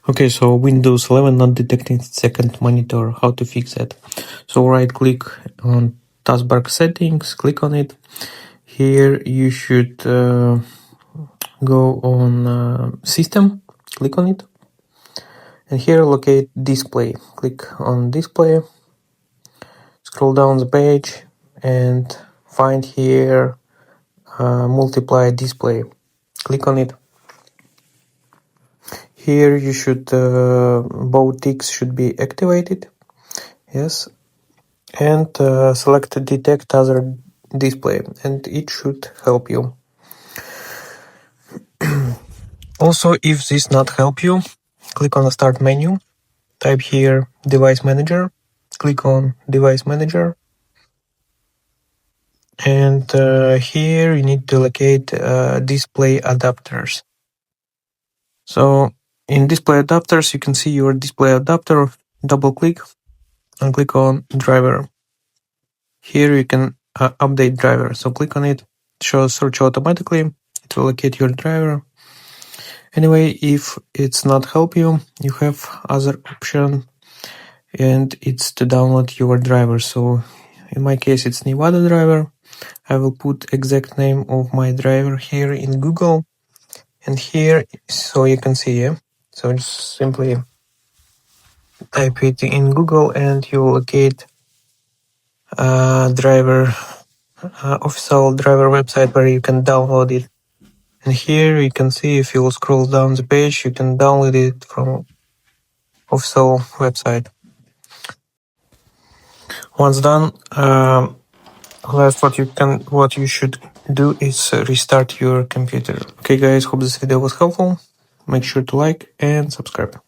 Okay, so Windows 11 not detecting second monitor, how to fix that? So right click on taskbar settings, click on it. Here you should go on system, click on it. And here locate display, click on display, scroll down the page and find here multiply display, click on it. Here you should both ticks should be activated, yes, and select detect other display, and it should help you. Also, if this not help you, click on the start menu, type here device manager, click on device manager, and here you need to locate display adapters. So in display adapters you can see your display adapter, double click and click on driver. Here you can update driver, so click on it, shows search automatically, it will locate your driver. Anyway, if it's not help you, you have other option, and it's to download your driver. So in my case it's Nevada driver. I will put exact name of my driver here in Google, and here so you can see, yeah? So just simply type it in Google and you will locate driver official driver website where you can download it. And here you can see, if you scroll down the page, you can download it from official website. Once done, last what you should do is restart your computer. Okay guys, hope this video was helpful. Make sure to like and subscribe.